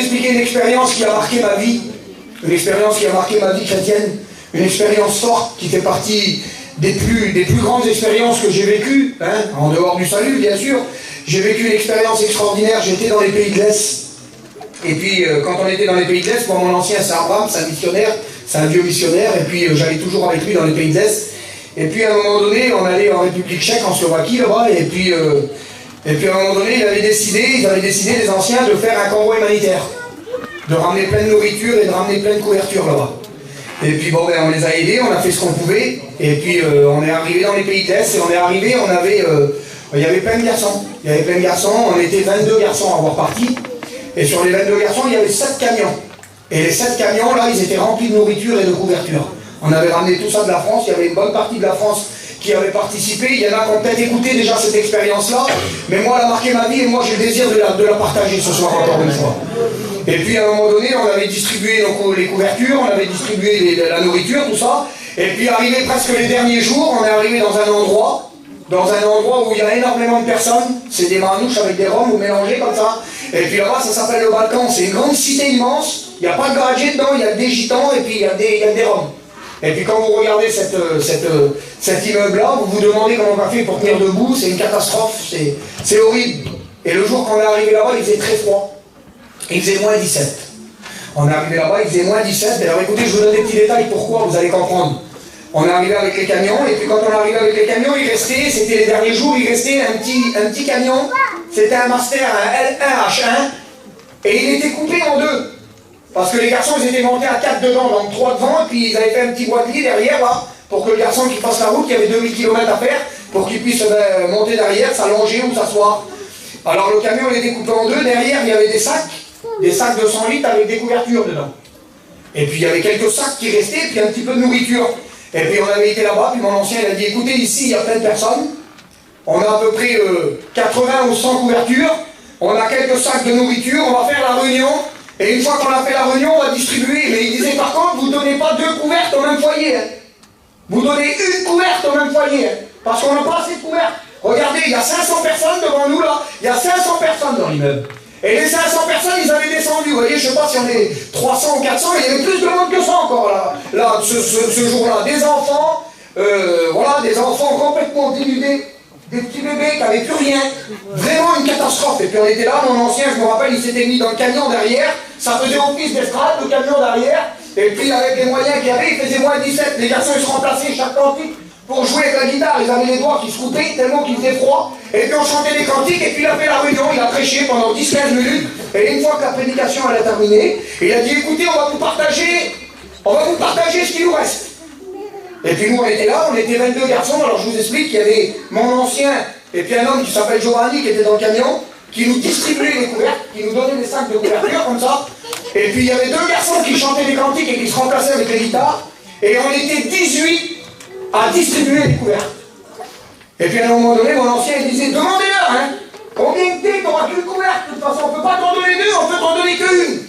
expliquer une expérience qui a marqué ma vie, une expérience qui a marqué ma vie chrétienne, une expérience forte qui fait partie des plus grandes expériences que j'ai vécues, hein, en dehors du salut bien sûr. J'ai vécu une expérience extraordinaire, j'étais dans les pays de l'Est. Et puis quand on était dans les pays de l'Est, mon ancien c'est Abraham, c'est un missionnaire, c'est un vieux missionnaire, et puis j'allais toujours avec lui dans les pays de l'Est. Et puis à un moment donné, on allait en République tchèque, en Slovaquie là-bas, et puis à un moment donné, ils avaient décidé, les anciens, de faire un convoi humanitaire, de ramener plein de nourriture et de ramener plein de couverture là-bas. Et puis bon, ben, on les a aidés, on a fait ce qu'on pouvait, et puis on est arrivé dans les pays de l'Est, et on est arrivé, il y avait plein de garçons, on était 22 garçons à avoir parti, et sur les 22 garçons, il y avait 7 camions. Et les 7 camions, là, ils étaient remplis de nourriture et de couverture. On avait ramené tout ça de la France, il y avait une bonne partie de la France qui avait participé, il y en a qui ont peut-être écouté déjà cette expérience-là, mais moi, elle a marqué ma vie, et moi, j'ai le désir de la partager ce soir encore une fois. Et puis, à un moment donné, on avait distribué les couvertures, on avait distribué la nourriture, tout ça, et puis, arrivé presque les derniers jours, on est arrivé dans un endroit où il y a énormément de personnes, c'est des manouches avec des roms ou mélangés comme ça, et puis là-bas ça s'appelle le Balkan, c'est une grande cité immense, il n'y a pas de garagier dedans, il y a des gitans et puis il y a des roms. Et puis quand vous regardez cet immeuble-là, vous vous demandez comment on va faire pour tenir debout, c'est une catastrophe, c'est horrible. Et le jour qu'on est arrivé là-bas, il faisait très froid, il faisait moins 17. On est arrivé là-bas, il faisait moins 17, alors écoutez, je vous donne des petits détails, pourquoi, vous allez comprendre. On est arrivé avec les camions, et puis quand on est arrivé avec les camions, il restait, c'était les derniers jours, il restait un petit camion, c'était un Master, un L1H1, et il était coupé en deux. Parce que les garçons, ils étaient montés à 4 devant, donc 3 devant, et puis ils avaient fait un petit boîtier derrière, là, pour que le garçon qui passe la route, qui avait 2000 km à faire, pour qu'il puisse monter derrière, s'allonger ou s'asseoir. Alors le camion, il était coupé en deux, derrière, il y avait des sacs de 100 litres avec des couvertures dedans. Et puis il y avait quelques sacs qui restaient, puis un petit peu de nourriture. Et puis on avait été là-bas, puis mon ancien il a dit, écoutez, ici il y a plein de personnes, on a à peu près 80 ou 100 couvertures, on a quelques sacs de nourriture, on va faire la réunion, et une fois qu'on a fait la réunion, on va distribuer. Mais il disait par contre, vous ne donnez pas 2 couvertes au même foyer. Hein. Vous donnez une couverte au même foyer, hein, parce qu'on n'a pas assez de couvertes. Regardez, il y a 500 personnes devant nous là, il y a 500 personnes dans l'immeuble. Et les 500 personnes, ils avaient descendu, vous voyez, je ne sais pas si on est 300 ou 400, il y avait plus de monde que ça encore là ce jour-là. Des enfants, voilà, des enfants complètement dénudés, des petits bébés qui n'avaient plus rien. Vraiment une catastrophe. Et puis on était là, mon ancien, je me rappelle, il s'était mis dans le camion derrière, ça faisait office d'estrade, le camion derrière, et puis avec les moyens qu'il y avait, il faisait moins 17. Les garçons, ils se remplaçaient chaque cantique pour jouer avec la guitare, ils avaient les doigts qui se coupaient tellement qu'il faisait froid. Et puis on chantait des cantiques, et puis il a fait la réunion, il a prêché pendant 10-15 minutes, et une fois que la prédication elle a terminé, il a dit, écoutez, on va vous partager ce qui nous reste. Et puis nous on était là, on était 22 garçons, alors je vous explique qu'il y avait mon ancien, et puis un homme qui s'appelle Giovanni, qui était dans le camion, qui nous distribuait les couvertes, qui nous donnait des sacs de couverture comme ça, et puis il y avait 2 garçons qui chantaient des cantiques et qui se remplaçaient avec les guitares, et on était 18 à distribuer les couvertes. Et puis à un moment donné, mon ancien il disait, demandez-leur, hein, combien de thé, t'auras qu'une couverte, de toute façon, on ne peut pas t'en donner 2, on peut t'en donner qu'une.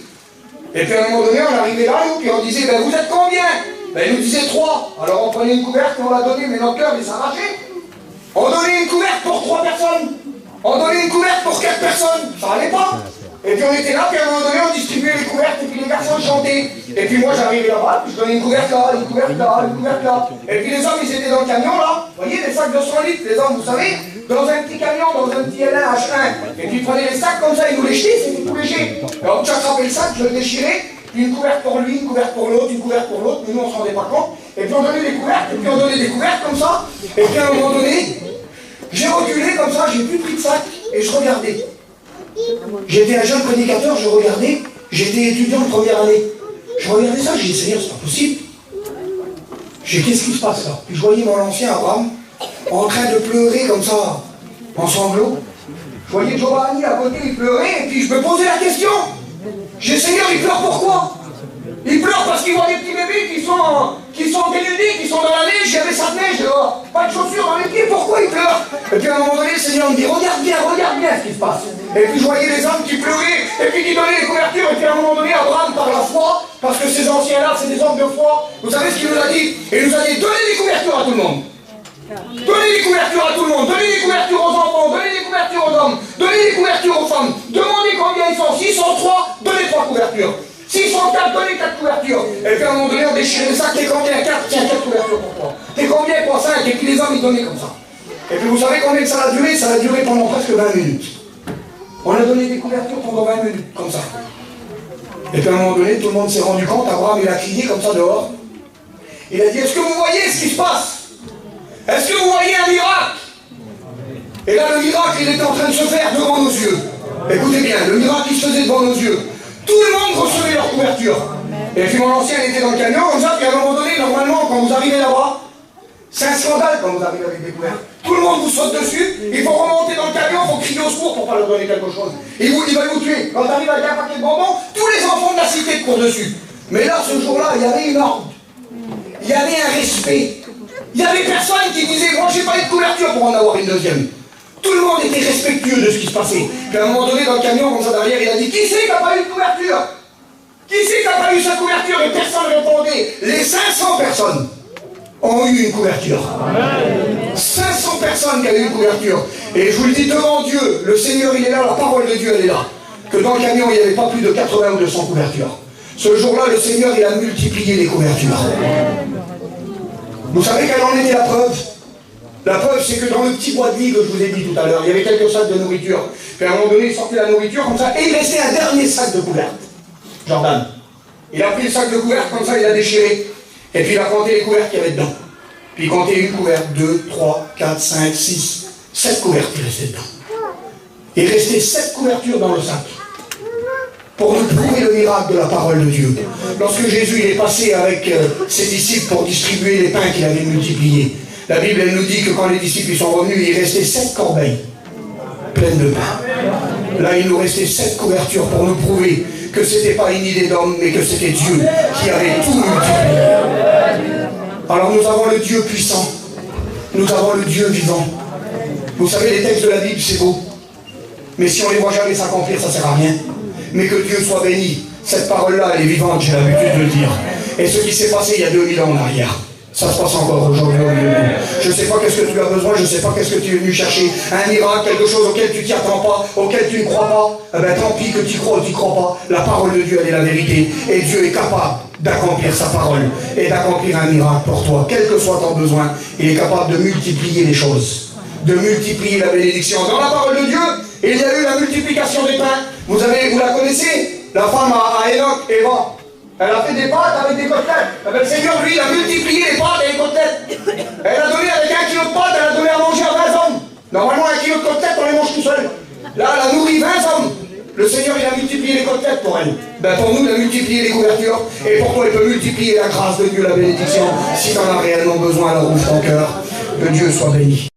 Et puis à un moment donné, on arrivait là, nous, puis on disait, ben vous êtes combien? Ben il nous disait 3. Alors on prenait une couverte et on la donnait, mais notre cœur il s'arrachait. On donnait une couverte pour 3 personnes. On donnait une couverte pour 4 personnes. Ça allait pas. Et puis on était là, puis à un moment donné, on distribuait les couvertes, et puis les garçons chantaient. Et puis moi j'arrivais là-bas, puis je donnais une couverte là, une couverte là, une couverte là. Et puis les hommes, ils étaient dans le camion là, vous voyez, des sacs de 100 litres, les hommes, vous savez, dans un petit camion, dans un petit L1 H1. Et puis ils prenaient les sacs comme ça, ils nous les jetaient, c'était tout léger. Alors tu attrapais le sac, je le déchirais, puis une couverte pour lui, une couverte pour l'autre, une couverte pour l'autre, mais nous on se rendait pas compte. Et puis on donnait des couvertes, et puis on donnait des couvertes comme ça. Et puis à un moment donné, j'ai reculé comme ça, j'ai plus pris de sac, et je regardais. J'étais un jeune prédicateur, je regardais, j'étais étudiant de première année. Je regardais ça, j'ai dit, Seigneur, c'est pas possible. J'ai dit, qu'est-ce qui se passe là? Puis je voyais mon ancien Abraham en train de pleurer comme ça, en sanglots. Je voyais Giovanni à côté, il pleurait, et puis je me posais la question. J'ai dit, Seigneur, il pleure pourquoi? Il pleure parce qu'il voit des petits bébés qui sont dénudés, qui sont dans la neige, il y avait sa neige dehors, pas de chaussures dans les pieds, pourquoi il pleure? Et puis à un moment donné, le Seigneur me dit, regarde bien ce qui se passe. Et puis je voyais les hommes qui pleuraient, et puis qui donnaient les couvertures, et puis à un moment donné, Abraham, par la foi, parce que ces anciens-là, c'est des hommes de foi, vous savez ce qu'il nous a dit? Il nous a dit, donnez des couvertures à tout le monde. Donnez des couvertures à tout le monde, donnez des couvertures aux enfants, donnez des couvertures aux hommes, donnez des couvertures aux femmes, demandez combien ils sont, s'ils sont 3, donnez 3 couvertures. S'ils sont 4, donnez 4 couvertures. Et puis à un moment donné, on déchirait le sac, t'es combien 4, tiens 4 couvertures pour toi. T'es combien pour 5, et puis les hommes ils donnaient comme ça. Et puis vous savez combien ça a duré? Ça a duré pendant presque 20 minutes. On a donné des couvertures pendant 20 minutes, comme ça. Et puis à un moment donné, tout le monde s'est rendu compte, Abraham il a crié comme ça dehors. Il a dit, est-ce que vous voyez ce qui se passe? Est-ce que vous voyez un miracle? Et là, le miracle, il était en train de se faire devant nos yeux. Écoutez bien, le miracle, il se faisait devant nos yeux. Tout le monde recevait leur couverture. Et puis mon ancien était dans le camion, comme ça, puis à un moment donné, normalement, quand vous arrivez là-bas, c'est un scandale quand vous arrivez avec des couverts. Tout le monde vous saute dessus, il faut remonter dans le camion, il faut crier au secours pour ne pas leur donner quelque chose. Il va vous tuer. Quand tu arrives avec un paquet de bonbons, tous les enfants de la cité te courent dessus. Mais là, ce jour-là, il y avait une ordre. Il y avait un respect. Il y avait personne qui disait, moi j'ai pas eu de couverture pour en avoir une deuxième. Tout le monde était respectueux de ce qui se passait. Puis à un moment donné, dans le camion, comme ça derrière, il a dit, qui c'est qui n'a pas eu de couverture? Qui c'est qui n'a pas eu sa couverture? Et personne ne répondait. Les 500 personnes ont eu une couverture. 500 personnes qui ont eu une couverture. Et je vous le dis devant Dieu, le Seigneur il est là, la parole de Dieu elle est là. Que dans le camion il n'y avait pas plus de 80 ou 200 couvertures. Ce jour-là, le Seigneur il a multiplié les couvertures. Vous savez quelle en était la preuve? La preuve, c'est que dans le petit bois de lit que je vous ai dit tout à l'heure, il y avait quelques sacs de nourriture. Puis à un moment donné, il sortait la nourriture comme ça, et il restait un dernier sac de couvertes. Jordan. Il a pris le sac de couvertes comme ça, il l'a déchiré. Et puis il a compté les couvertes qu'il y avait dedans. Puis il comptait une couverte, 2, 3, 4, 5, 6, 7 couvertes qui restaient dedans. Il restait 7 couvertures dans le sac. Pour nous prouver le miracle de la parole de Dieu. Lorsque Jésus il est passé avec ses disciples pour distribuer les pains qu'il avait multipliés, la Bible elle nous dit que quand les disciples sont revenus, il restait 7 corbeilles pleines de pain. Là, il nous restait 7 couvertures pour nous prouver que ce n'était pas une idée d'homme, mais que c'était Dieu qui avait tout multiplié. Alors nous avons le Dieu puissant, nous avons le Dieu vivant. Vous savez, les textes de la Bible, c'est beau. Mais si on ne les voit jamais s'accomplir, ça ne sert à rien. Mais que Dieu soit béni. Cette parole-là, elle est vivante, j'ai l'habitude de le dire. Et ce qui s'est passé il y a 2000 ans en arrière, ça se passe encore aujourd'hui. Je ne sais pas qu'est-ce que tu as besoin, je ne sais pas qu'est-ce que tu es venu chercher. Un miracle, quelque chose auquel tu t'y attends pas, auquel tu ne crois pas. Eh bien, tant pis que tu crois ou tu ne crois pas. La parole de Dieu, elle est la vérité. Et Dieu est capable d'accomplir sa parole et d'accomplir un miracle pour toi. Quel que soit ton besoin, il est capable de multiplier les choses, de multiplier la bénédiction. Dans la parole de Dieu, il y a eu la multiplication des pains. Vous la connaissez? La femme à Enoch, Eva. Elle a fait des pâtes avec des côtelettes. Le Seigneur, lui, il a multiplié les pâtes et les côtelettes. Elle a donné avec 1 kilo de pâtes, elle a donné à manger à 20 hommes. Normalement, 1 kilo de côtelettes, on les mange tout seul. Là, elle a nourri 20 hommes. Le Seigneur, il a multiplié les côtelettes pour elle. Ben, pour nous, il a multiplié les couvertures. Et pour toi, il peut multiplier la grâce de Dieu, la bénédiction. Si tu en as réellement besoin, alors ouvre ton cœur. Que Dieu soit béni.